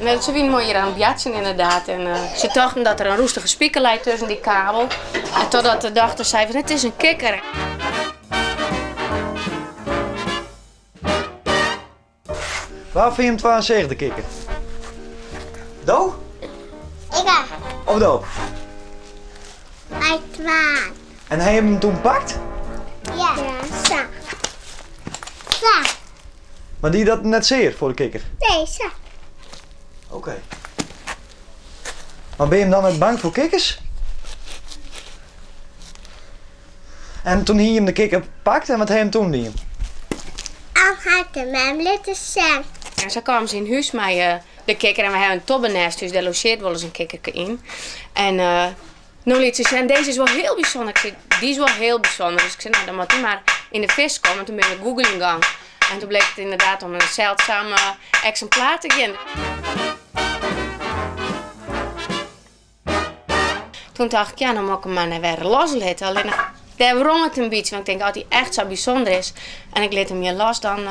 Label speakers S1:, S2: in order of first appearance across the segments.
S1: Ze waren mooi hier aan het jatsen inderdaad. En ze dachten dat er een roestige spieker lag tussen die kabel. En totdat de dochter zei van het is een kikker.
S2: Waar vind je hem 72 kikker? Do?
S3: Ik
S2: Of do?
S3: uit waar.
S2: En hij hem toen pakt?
S3: Ja. Zo. Zo.
S2: Maar die dat net zeer voor de kikker?
S3: Deze.
S2: Oké. Maar ben je hem dan net bang voor kikkers? En toen hij hem de kikker pakt en wat hij hem toen die hem?
S3: Al gaat de mem laten zijn.
S1: En zo kwamen ze in huis met de kikker en we hebben een tobbennest, dus daar logeert wel eens een kikker in. En nu liet ze zeggen, deze is wel heel bijzonder. Ik zei, die is wel heel bijzonder. Dus ik zei, nou dan moet die maar in de vis komen. En toen ben ik googling gegaan. En toen bleek het inderdaad om een zeldzaam exemplaar te gaan. Toen dacht ik, ja, dan moet ik hem maar weer loslaten. Alleen daar wrong het een beetje, want ik denk, als hij echt zo bijzonder is en ik liet hem hier los, dan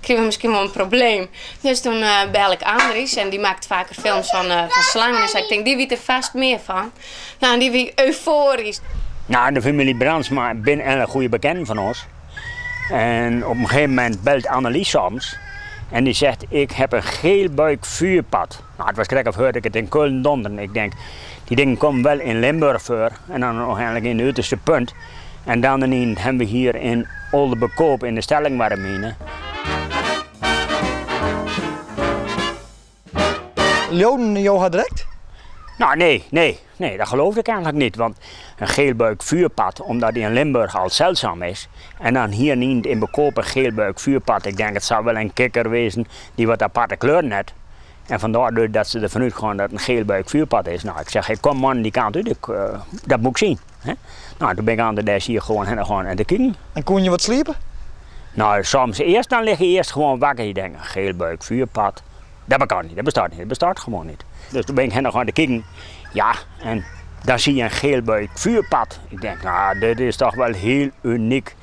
S1: krijgen we misschien wel een probleem. Dus toen bel ik Andries en die maakt vaker films van slangen. Dus ik denk, die weet er vast meer van. Nou, en die wie euforisch.
S4: Nou, de familie Brandsma ben een goede bekende van ons. En op een gegeven moment belt Annelies soms. En die zegt, ik heb een geelbuik vuurpad. Nou, het was gek of hoorde ik het in Keulen donderen. Ik denk, die dingen komen wel in Limburg voor. En dan nog eigenlijk in het uiterste punt. En dan hebben we hier in Oldenbekoop in de stelling waar we menen.
S2: Joden jou direct?
S4: Nou, nee, dat geloof ik eigenlijk niet. Want een geelbuik vuurpad, omdat die in Limburg al zeldzaam is. En dan hier niet in Bekoop een geelbuik vuurpad. Ik denk, het zou wel een kikker wezen die wat aparte kleuren heeft. En vandaar dat ze ervan uitgaan dat het een geelbuik vuurpad is. Nou, ik zeg, ik kom man die kant uit, dat moet ik zien. Hè? Nou, toen ben ik aan de des hier gewoon en te kijken.
S2: En kon je wat sliepen?
S4: Nou, soms eerst, dan lig je eerst gewoon wakker. Je denkt, een geelbuik vuurpad. Dat kan niet, dat bestaat niet, dat bestaat gewoon niet. Dus toen ben ik hen gaan te kijken. Ja, en dan zie je een geelbuik vuurpad. Ik denk, nou, dit is toch wel heel uniek.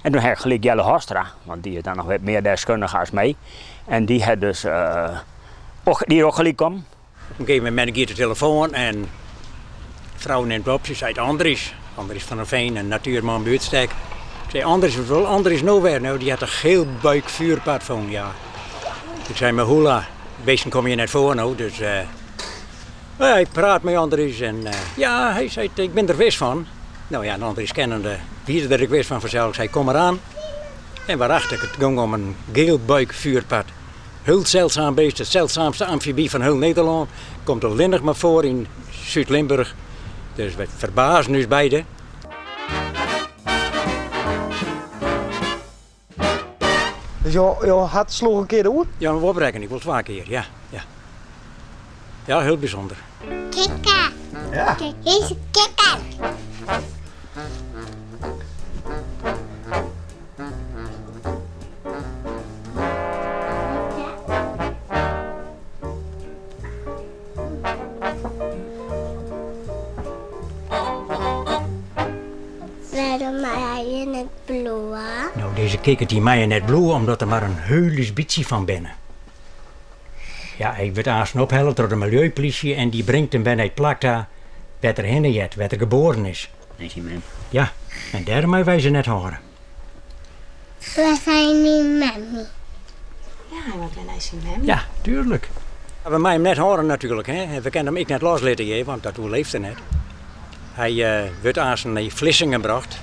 S4: En toen heb ik gelijk Jelle Horstra, want die is dan nog wat meer deskundig als mij. En die had dus ook gelijk komen.
S5: Op een gegeven moment ben ik de telefoon en de vrouw neemt op, ze zei Andries van der Veen, een natuurman buurtstek. Ik zei Andries nowhere, nou die had een geelbuik vuurpad van, ja. Ik zei, maar hoela, beesten kom je net voor nou, dus hij praat met Andries en ja, hij zei, ik ben er wist van. Nou ja, Andries kennende, wie dat ik wist van vanzelf, ik zei, kom eraan. En waarachter, het ging om een geelbuik vuurpad. Heel zeldzaam beest, het zeldzaamste amfibie van heel Nederland. Komt alleen nog maar voor in Zuid-Limburg. Dus we verbazen ons beiden.
S2: Dus je had sloeg een keer de oer?
S5: Ja, maar opbrengen, ik wil 2 keer, ja. Ja, heel bijzonder.
S3: Kikker.
S2: Ja.
S3: Kijk, hier is een kikker. Waarom mij in het blauw?
S5: Nou, deze kikker die mij net bloeien omdat er maar een heulens beetje van binnen. Ja, hij werd aanstaan opgehaald door de milieupolitie en die brengt hem bij het plak daar waar er heen jet, waar er geboren is. Ja, en daarmee wij ze net horen.
S3: We zijn niet mammy.
S1: Ja, wat ben hij zien hem?
S5: Ja, tuurlijk. We mij hem net horen natuurlijk, hè. We kunnen hem ik net los laten geven, want dat leeft er net. Hij werd aanstaan naar Vlissingen gebracht.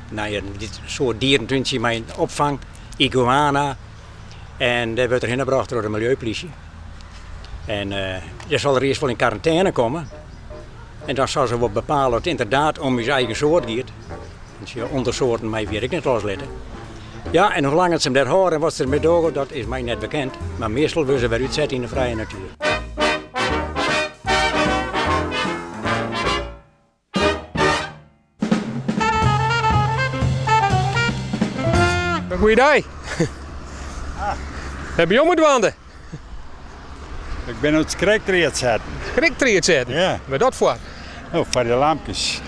S5: Naar dit soort dierentuintje met een opvang, iguana. En daar werd er heen gebracht door de milieupolitie. En je zal er eerst wel in quarantaine komen. En dan zal ze wel bepalen dat het inderdaad om je eigen soort gaat. Dus je ondersoorten mij weer ik net loslaten. Ja, en hoe lang het ze hem daar horen en wat ze ermee doen, dat is mij net bekend. Maar meestal willen ze weer uitzetten in de vrije natuur.
S6: Goeiedag. Heb je moeten wandelen?
S7: Ik ben op het krijgtreed zetten.
S6: Krijgtreed zetten?
S7: Ja.
S6: Wat dat voor?
S7: Oh, voor de lampjes.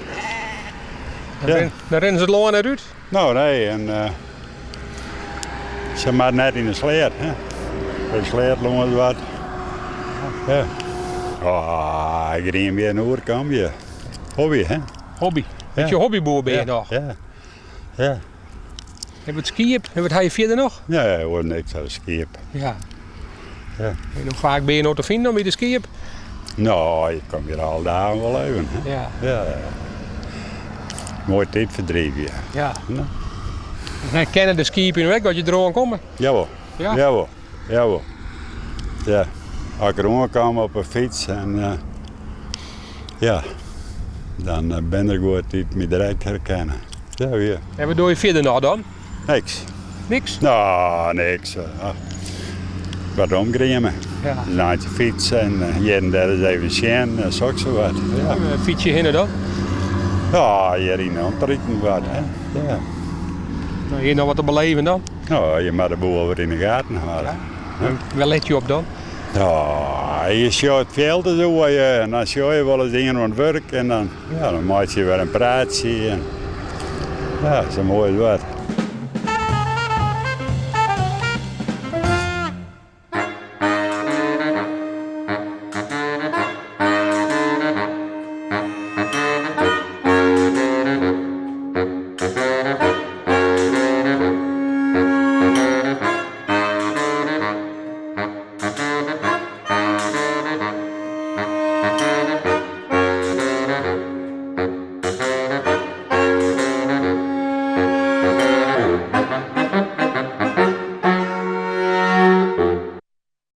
S6: Dan rennen ze het loon net uit?
S7: Nou, nee. En ze maar net in de sleer. Bij de sleer lopen ze wat. Ja. Oh, ik reed weer naar Oerkamp. Hobby, hè?
S6: Hobby. Is je hobbyboer ben je nog?
S7: Ja. Ja.
S6: Heb je het skiëp? Heb je het verder nog?
S7: Nee, hoor niks aan skip.
S6: Ja.
S7: Ja.
S6: En hoe vaak ben je nog te vinden om je de skiëp?
S7: Nou, ik kan weer al dagen wel even. Hè?
S6: Ja.
S7: Ja. Mooi tijdverdrijf, ja.
S6: Ja.
S7: Nou.
S6: En kennen de skiëp in de weg dat je er aan komen?
S7: Jawel.
S6: Ja?
S7: Jawel. Jawel. Ja. Als ik er kwam op een fiets en ja, dan ben ik goed die me direct herkennen. Ja, weer.
S6: En wat doe je verder nog dan?
S7: Niks.
S6: Niks?
S7: Nou, niks. Wat omgrimmen.
S6: Ja.
S7: Laat je fietsen en hier en daar is even zien, zo wat. Ja.
S6: Fiets je heen dan?
S7: Ja, hier in Antwerpen wat. Hè. Ja.
S6: Nou, hier nog wat te beleven dan?
S7: Nou, je moet de boel weer in de gaten houden.
S6: En waar let je op dan?
S7: Ja, je sjouwt veel te doen en dan sjouw je wel eens dingen aan het werk en dan maak je weer een praatje. En, ja, zo mooi is wat.